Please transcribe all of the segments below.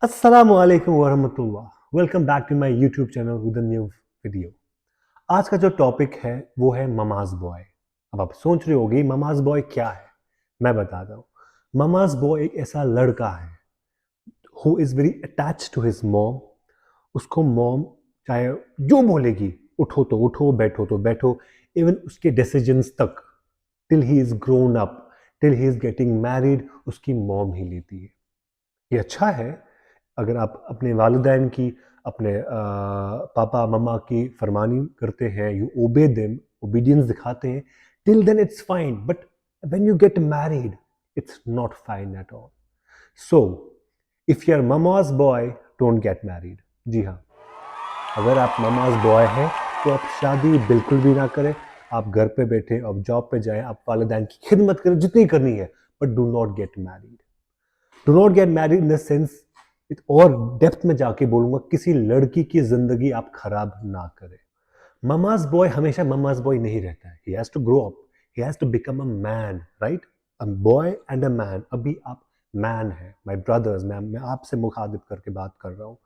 अस्सलाम वालेकुम वरहमतुल्लाह। Welcome back to my YouTube channel with a new video. आज का जो टॉपिक है वो है ममाज बॉय। अब आप सोच रहे होगे ममाज बॉय क्या है। मैं बताता हूँ। ममाज बॉय एक ऐसा लड़का है who is very attach to his mom. उसको मॉम चाहे जो बोलेगी, उठो तो उठो, बैठो तो बैठो, इवन उसके डिसीजंस तक till he is grown up, till he is getting married, उसकी मॉम ही लेती है। ये अच्छा है अगर आप अपने वालिदैन की, अपने पापा मम्मा की फरमानी करते हैं, यू ओबे देम, ओबीडियंस दिखाते हैं, till then it's fine, but when you get married it's not fine at all. So if you are mama's boy, don't get married. जी हाँ, अगर आप ममाज बॉय हैं तो आप शादी बिल्कुल भी ना करें। आप घर पे बैठे, आप जॉब पे जाएं, आप वालिदैन की खिदमत करें जितनी करनी है, but do not get married. Do not get married in the sense, और डेप्थ में जाके बोलूंगा, किसी लड़की की जिंदगी आप खराब ना करें। ममाज बॉय हमेशा ममाज बॉय नहीं रहता है। He has to grow up, he has to become a man, right? A boy and a man. अभी आप मैन है माय ब्रदर्स, मैं आपसे मुखातिब करके बात कर रहा हूँ।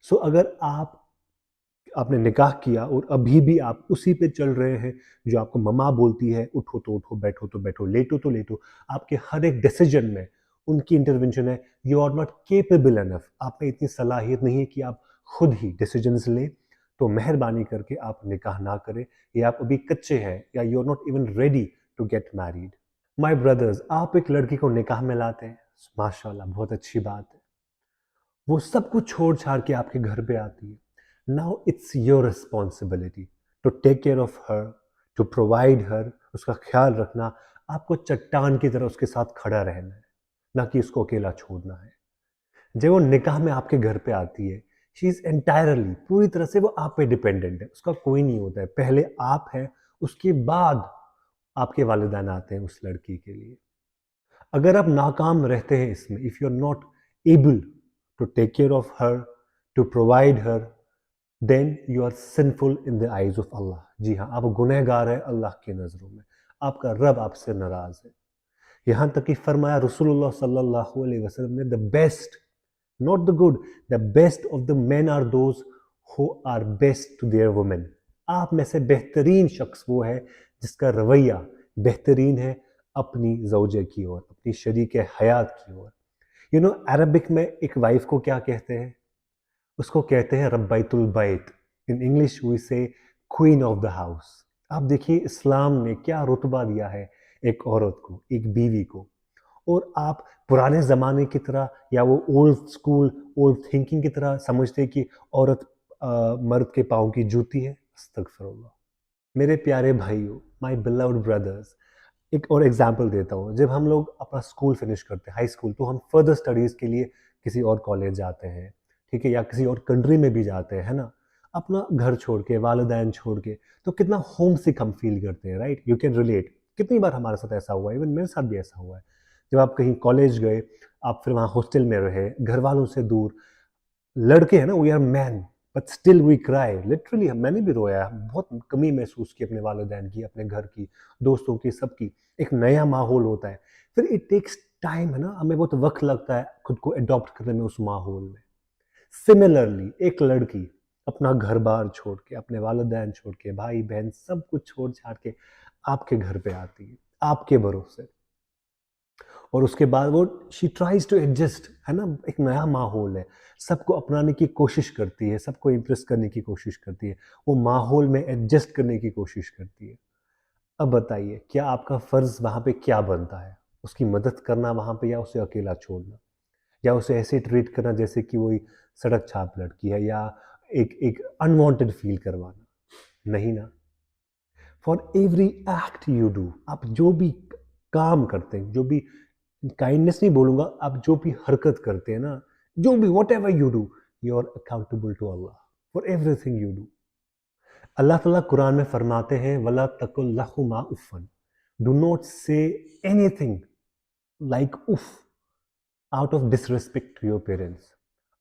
सो अगर आपने निकाह किया और अभी भी आप उसी पे चल रहे हैं जो आपको ममा बोलती है, उठो तो उठो, बैठो तो बैठो, लेटो तो लेटो, आपके हर एक डिसीजन में उनकी इंटरवेंशन है, you are not capable enough, आप में इतनी सलाहियत नहीं है कि आप खुद ही डिसीजंस लें, तो मेहरबानी करके आप निकाह ना करें। या आप अभी कच्चे हैं, या you are not even ready to get married. My brothers, आप एक लड़की को निकाह में लाते हैं, माशाल्लाह बहुत अच्छी बात है। वो सब कुछ छोड़ छाड़ के आपके घर पे आती है। Now it's your responsibility to take care of her, to provide her, उसका ख्याल रखना। आपको चट्टान की तरह उसके साथ खड़ा रहना है, ना कि उसको अकेला छोड़ना है। जब वो निकाह में आपके घर पे आती है, शी इज एंटायरली, पूरी तरह से वो आप पे डिपेंडेंट है, उसका कोई नहीं होता है। पहले आप हैं, उसके बाद आपके वालिदैन आते हैं उस लड़की के लिए। अगर आप नाकाम रहते हैं इसमें, if you are not able to take care of her, to provide her, then you are sinful in the eyes of Allah. जी हाँ, आप गुनहगार हैं अल्लाह की नज़रों में। आपका रब आपसे नाराज है। यहाँ तक कि फरमाया रसूलुल्लाह सल्लल्लाहु अलैहि वसल्लम ने, the best, not the good, the best of the men are those who are best to their women. आप में से बेहतरीन शख्स वो है जिसका रवैया बेहतरीन है अपनी ज़ौजे की ओर, अपनी शरीक हयात की ओर। यू नो, अरबिक में एक वाइफ को क्या कहते हैं? उसको कहते हैं रब्बैतुल बैत। इन इंग्लिश वी से क्वीन ऑफ द हाउस। आप देखिए इस्लाम ने क्या रुतबा दिया है एक औरत को, एक बीवी को। और आप पुराने ज़माने की तरह, या वो ओल्ड स्कूल ओल्ड थिंकिंग की तरह समझते कि औरत मर्द के पाँव की जूती है। अस्तगफिरुल्लाह। मेरे प्यारे भाइयों, माय बिलव्ड ब्रदर्स, एक और एग्जांपल देता हूँ। जब हम लोग अपना स्कूल फिनिश करते हैं, हाई स्कूल, तो हम फर्दर स्टडीज़ के लिए किसी और कॉलेज जाते हैं, ठीक है, या किसी और कंट्री में भी जाते हैं, है ना? अपना घर छोड़ के, वालिदैन छोड़ के, तो कितना होम सिक हम फील करते हैं, राइट? You can relate. कितनी बार हमारे साथ ऐसा हुआ है, इवन मेरे साथ भी ऐसा हुआ है। जब आप कहीं कॉलेज गए, आप फिर वहाँ हॉस्टल में रहे, घर वालों से दूर, लड़के हैं ना, we are man, but still we cry literally. मैंने भी रोया, बहुत कमी महसूस की अपने वालिदैन की, अपने घर की, दोस्तों की, सबकी। एक नया माहौल होता है, फिर इट टेक्स टाइम, है ना, हमें बहुत वक्त लगता है खुद को अडॉप्ट करने में उस माहौल में। सिमिलरली एक लड़की अपना घर बार छोड़ के, अपने वालिदैन छोड़ के, भाई बहन सब कुछ छोड़ छाड़ के आपके घर पे आती है, आपके भरोसे। और उसके बाद वो शी ट्राइज टू एडजस्ट, है ना, एक नया माहौल है, सबको अपनाने की कोशिश करती है, सबको इम्प्रेस करने की कोशिश करती है, वो माहौल में एडजस्ट करने की कोशिश करती है। अब बताइए, क्या आपका फ़र्ज़ वहाँ पे क्या बनता है? उसकी मदद करना वहाँ पे, या उसे अकेला छोड़ना, या उसे ऐसे ट्रीट करना जैसे कि वही सड़क छाप लड़की है, या एक एक अनवांटेड फील करवाना? नहीं ना। For every act you do, आप जो भी काम करते हैं, जो भी, काइंडनेस नहीं बोलूंगा, आप जो भी हरकत करते हैं ना, जो भी whatever you do, you are accountable to Allah for everything you do. Allah ताला कुरान में फरमाते हैं, वला तकुल लहुमा उफ़न, do not say anything like uff out of disrespect to your parents.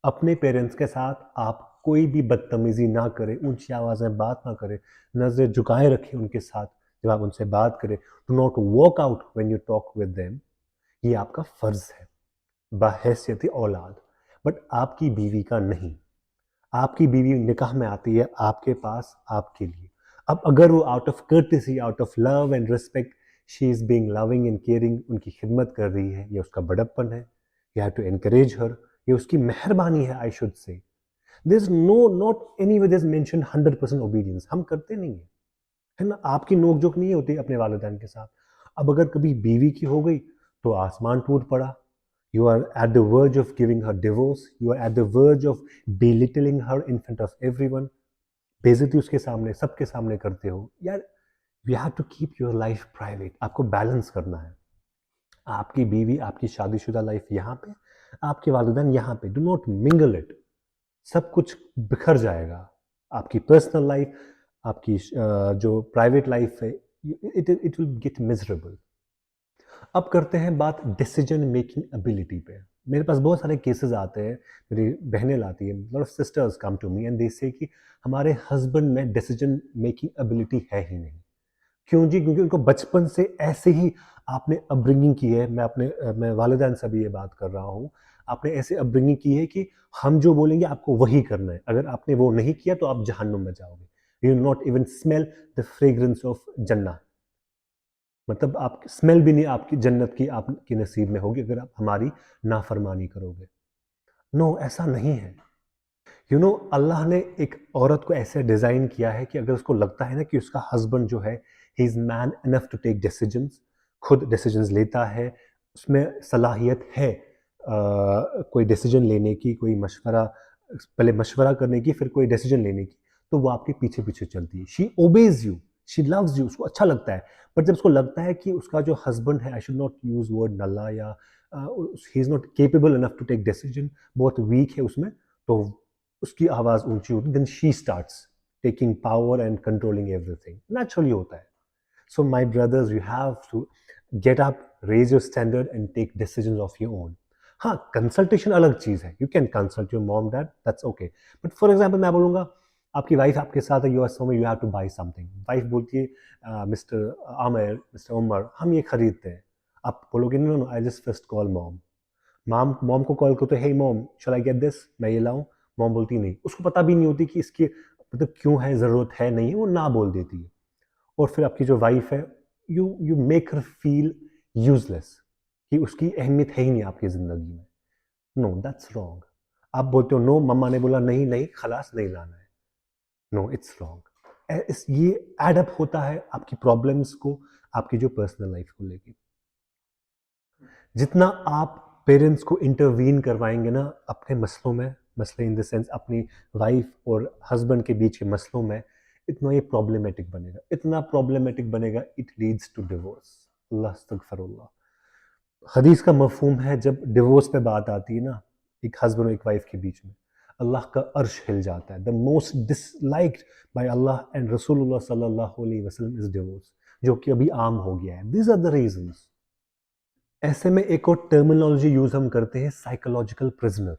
अपने पेरेंट्स के साथ आप कोई भी बदतमीजी ना करें, ऊंची आवाज़ में बात ना करें, नज़रें झुकाए रखें उनके साथ जब आप उनसे बात करें। Do not walk out when you talk with them. ये आपका फ़र्ज़ है बहैसियत औलाद। बट आपकी बीवी का नहीं। आपकी बीवी निकाह में आती है आपके पास आपके लिए। अब अगर वो out of courtesy, out of love and respect, she is being loving and caring, उनकी खिदमत कर रही है, ये उसका बड़प्पन है, you have to encourage her, ये उसकी मेहरबानी है, I should say. There is no, not anywhere is mention 100% obedience, हम करते नहीं है, है ना। आपकी नोकझोंक नहीं होती अपने वालिदैन के साथ। अब अगर कभी बीवी की हो गई तो आसमान टूट पड़ा। You are at the verge of giving her divorce. You are at the verge of belittling her in front of everyone. बेइज्जती उसके सामने, सबके सामने करते हो यार। You have to keep your life private. आपको बैलेंस करना है। आपकी बीवी, आपकी शादीशुदा लाइफ यहाँ पे, आपके वालिदैन यहाँ पे। Do not mingle it. सब कुछ बिखर जाएगा। आपकी पर्सनल लाइफ, आपकी जो प्राइवेट लाइफ है, इट विल गेट मिजरेबल। अब करते हैं बात डिसीजन मेकिंग एबिलिटी पे। मेरे पास बहुत सारे केसेस आते हैं, मेरी बहनें लाती हैं, lot of sisters come to me and they say कि हमारे हस्बैंड में डिसीजन मेकिंग एबिलिटी है ही नहीं। क्यों जी? क्योंकि उनको बचपन से ऐसे ही आपने अपब्रिंगिंग की है। मैं वालिदैन से भी ये बात कर रहा हूँ। आपने ऐसे अपब्रिंगिंग की है कि हम जो बोलेंगे आपको वही करना है। अगर आपने वो नहीं किया तो आप जहन्नुम में जाओगे। You not even smell the fragrance of जन्नत। मतलब आप स्मेल भी नहीं आपकी जन्नत की आपके नसीब में होगी अगर आप हमारी नाफरमानी करोगे। नो, ऐसा नहीं है। अल्लाह ने एक औरत को ऐसे डिज़ाइन किया है कि अगर उसको लगता है ना कि उसका हस्बैंड जो है, he is man enough to take decisions, खुद डिसीजंस लेता है, उसमें सलाहियत है कोई डिसीजन लेने की, कोई मशवरा, पहले मशवरा करने की, फिर कोई डिसीजन लेने की, तो वो आपके पीछे पीछे चलती है। She obeys you, she loves you, उसको अच्छा लगता है। बट जब उसको लगता है कि उसका जो हस्बैंड है, I should not use word नल्ला, या he is not capable enough to take decision, बहुत वीक है उसमें, तो उसकी आवाज़ ऊंची होती, then she starts taking power and controlling everything. Naturally होता है। So my brothers, you have to get up, raise your standard and take decisions of your own. हाँ, कंसल्टेशन अलग चीज़ है। You can consult your mom dad, that's okay. But for example मैं बोलूँगा, आपकी wife आपके साथ है, you are somewhere, you have to buy something. Wife बोलती है मिस्टर आमिर, मिस्टर उमर, हम ये खरीदते हैं। आप बोलोगे no no, I just first call mom. Mom को कॉल करते, hey mom, shall I get this, मैं ये लाऊं? मॉम बोलती नहीं, उसको पता भी नहीं होती कि इसकी मतलब क्यों है, ज़रूरत है नहीं है, वो ना बोल देती है। और फिर आपकी जो वाइफ है, you make her feel useless, कि उसकी अहमियत है ही नहीं आपकी ज़िंदगी में। No, that's wrong. आप बोलते हो नो, मम्मा ने बोला नहीं नहीं, खलास नहीं लाना है। No, it's wrong. ये एडअप होता है आपकी प्रॉब्लम्स को, आपकी जो पर्सनल लाइफ को लेके। जितना आप पेरेंट्स को इंटरवीन करवाएंगे ना अपने मसलों में, मसले इन द सेंस अपनी वाइफ और हस्बैंड के बीच के मसलों में, इतना ये प्रॉब्लमेटिक बनेगा, इतना प्रॉब्लमेटिक बनेगा, इट लीड्स टू डिवोर्स। अल्लाह अस्तगफिरुल्लाह। हदीस का मफहूम है, जब डिवोर्स पे बात आती है ना, एक हस्बैंड और एक वाइफ के बीच में, अल्लाह का अर्श हिल जाता है। The most disliked by Allah and Rasulullah सल्लल्लाहु अलैहि वसल्लम इज डिवोर्स, जो कि अभी आम हो गया है। These are the reasons. ऐसे में एक और टर्मिनोलॉजी यूज हम करते हैं, साइकोलॉजिकल प्रिजनर।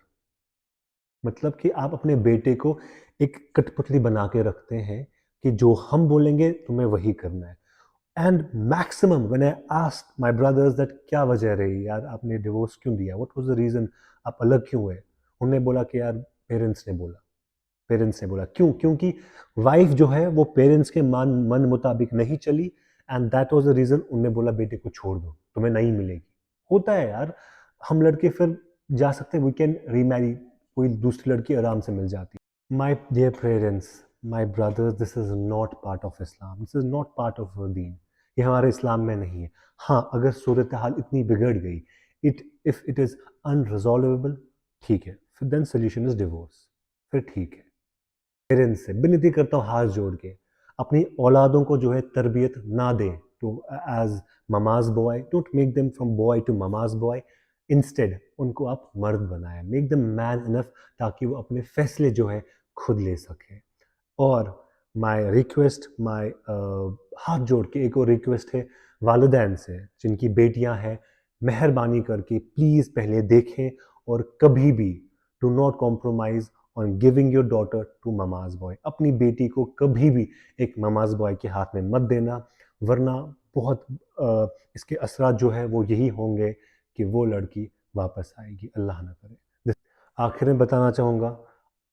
मतलब कि आप अपने बेटे को एक कठपुतली बना के रखते हैं कि जो हम बोलेंगे तुम्हें वही करना है। And maximum when I asked my brothers that क्या वजह रही यार, आपने डिवोर्स क्यों दिया, व्हाट वाज द रीजन, आप अलग क्यों हुए? उन्होंने बोला कि यार पेरेंट्स ने बोला। क्यों? क्योंकि वाइफ जो है वो पेरेंट्स के मन मुताबिक नहीं चली, and that was the reason. उन्होंने बोला बेटे को छोड़ दो, तुम्हें नहीं मिलेगी। होता है यार, हम लड़के फिर जा सकते हैं, वी कैन रीमैरी, कोई दूसरी लड़की आराम से मिल जाती है। My dear parents, my brothers, this is not part of Islam, this is not part of our दीन। ये हमारे इस्लाम में नहीं है। हाँ, अगर सूरत हाल इतनी बिगड़ गई, इफ इट इज अनरिजॉल्वेबल, ठीक है, फिर देन सोल्यूशन इज डिवोर्स, फिर ठीक है। पेरेंट्स से विनती करता हूँ हाथ जोड़ के, अपनी औलादों को जो है तरबियत ना दें to as mama's boy, don't make them from boy to mama's boy. Instead उनको आप मर्द बनाएं, मेक देम मैन इनफ, ताकि वो अपने फैसले जो है खुद ले सकें। और माय रिक्वेस्ट, माय हाथ जोड़ के एक और रिक्वेस्ट है वालिदैन से, जिनकी बेटियां हैं, मेहरबानी करके प्लीज़ पहले देखें, और कभी भी do not compromise on giving your daughter to mama's boy. अपनी बेटी को कभी भी एक ममाज बॉय के हाथ में मत देना, वरना बहुत इसके असरात जो है वो यही होंगे कि वो लड़की वापस आएगी, अल्लाह ना करे। आखिर में बताना चाहूँगा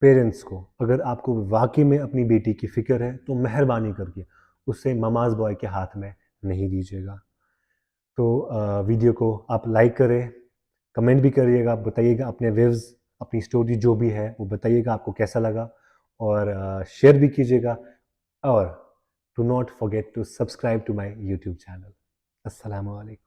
पेरेंट्स को, अगर आपको वाकई में अपनी बेटी की फ़िक्र है तो मेहरबानी करके उसे ममाज़ बॉय के हाथ में नहीं दीजिएगा। तो वीडियो को आप लाइक करें, कमेंट भी करिएगा, बताइएगा अपने व्यूज़, अपनी स्टोरी जो भी है वो बताइएगा आपको कैसा लगा, और शेयर भी कीजिएगा, और do not forget to subscribe to my YouTube channel. अस्सलामु अलैकुम।